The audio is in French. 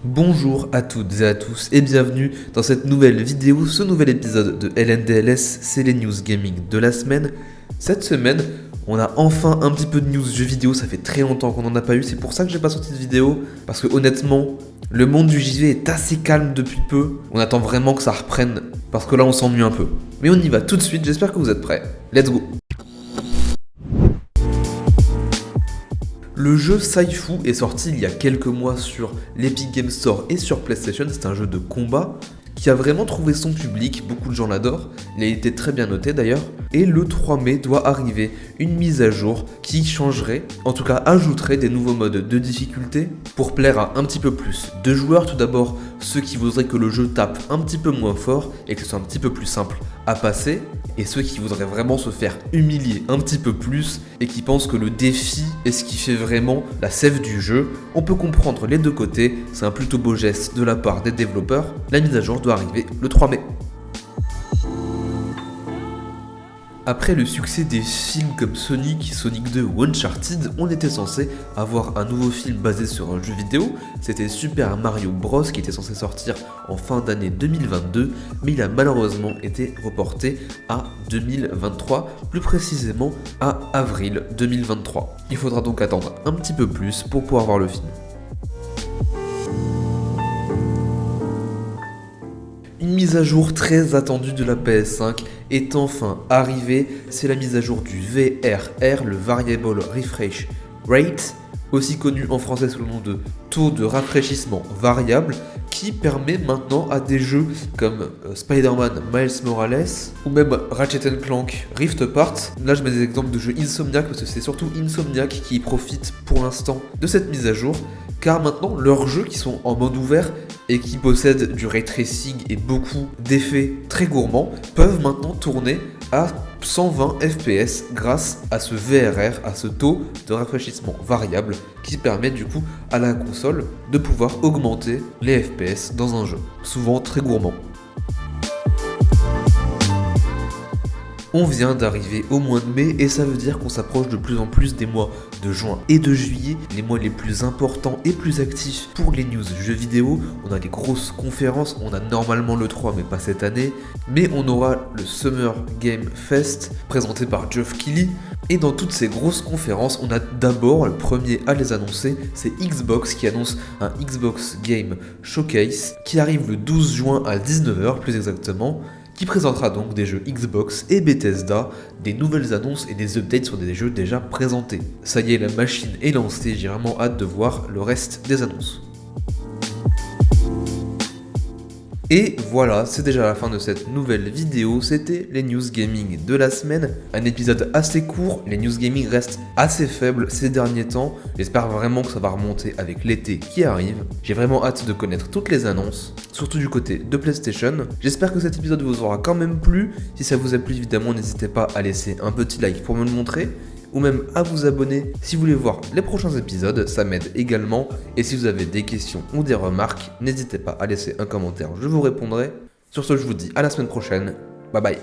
Bonjour à toutes et à tous et bienvenue dans cette nouvelle vidéo, ce nouvel épisode de LNDLS, c'est les news gaming de la semaine. Cette semaine, on a enfin un petit peu de news jeux vidéo, ça fait très longtemps qu'on n'en a pas eu, c'est pour ça que j'ai pas sorti de vidéo, parce que honnêtement, le monde du JV est assez calme depuis peu, on attend vraiment que ça reprenne, parce que là on s'ennuie un peu. Mais on y va tout de suite, j'espère que vous êtes prêts. Let's go! Le jeu Saifu est sorti il y a quelques mois sur l'Epic Games Store et sur PlayStation, c'est un jeu de combat qui a vraiment trouvé son public, beaucoup de gens l'adorent, il a été très bien noté d'ailleurs, et le 3 mai doit arriver une mise à jour qui changerait, en tout cas ajouterait des nouveaux modes de difficulté pour plaire à un petit peu plus de joueurs. Tout d'abord, ceux qui voudraient que le jeu tape un petit peu moins fort et que ce soit un petit peu plus simple à passer, et ceux qui voudraient vraiment se faire humilier un petit peu plus et qui pensent que le défi est ce qui fait vraiment la sève du jeu. On peut comprendre les deux côtés, c'est un plutôt beau geste de la part des développeurs. La mise à jour doit arriver le 3 mai. Après le succès des films comme Sonic, Sonic 2 ou Uncharted, on était censé avoir un nouveau film basé sur un jeu vidéo. C'était Super Mario Bros qui était censé sortir en fin d'année 2022, mais il a malheureusement été reporté à 2023, plus précisément à avril 2023. Il faudra donc attendre un petit peu plus pour pouvoir voir le film. Une mise à jour très attendue de la PS5 est enfin arrivée, c'est la mise à jour du VRR, le Variable Refresh Rate, aussi connu en français sous le nom de taux de rafraîchissement variable, qui permet maintenant à des jeux comme Spider-Man Miles Morales ou même Ratchet & Clank Rift Apart. Là je mets des exemples de jeux Insomniac parce que c'est surtout Insomniac qui profite pour l'instant de cette mise à jour, car maintenant leurs jeux qui sont en mode ouvert et qui possèdent du ray tracing et beaucoup d'effets très gourmands peuvent maintenant tourner à 120 fps grâce à ce VRR, à ce taux de rafraîchissement variable qui permet du coup à la console de pouvoir augmenter les fps dans un jeu, souvent très gourmand. On vient d'arriver au mois de mai et ça veut dire qu'on s'approche de plus en plus des mois de juin et de juillet, les mois les plus importants et plus actifs pour les news jeux vidéo. On a des grosses conférences, on a normalement le 3 mais pas cette année, mais on aura le Summer Game Fest présenté par Geoff Keighley. Et dans toutes ces grosses conférences, on a d'abord, le premier à les annoncer, c'est Xbox qui annonce un Xbox Game Showcase qui arrive le 12 juin à 19h plus exactement, qui présentera donc des jeux Xbox et Bethesda, des nouvelles annonces et des updates sur des jeux déjà présentés. Ça y est, la machine est lancée, j'ai vraiment hâte de voir le reste des annonces. Et voilà, c'est déjà la fin de cette nouvelle vidéo, c'était les news gaming de la semaine. Un épisode assez court, les news gaming restent assez faibles ces derniers temps. J'espère vraiment que ça va remonter avec l'été qui arrive. J'ai vraiment hâte de connaître toutes les annonces, surtout du côté de PlayStation. J'espère que cet épisode vous aura quand même plu. Si ça vous a plu, évidemment, n'hésitez pas à laisser un petit like pour me le montrer, ou même à vous abonner si vous voulez voir les prochains épisodes, ça m'aide également. Et si vous avez des questions ou des remarques, n'hésitez pas à laisser un commentaire, je vous répondrai. Sur ce, je vous dis à la semaine prochaine, bye bye.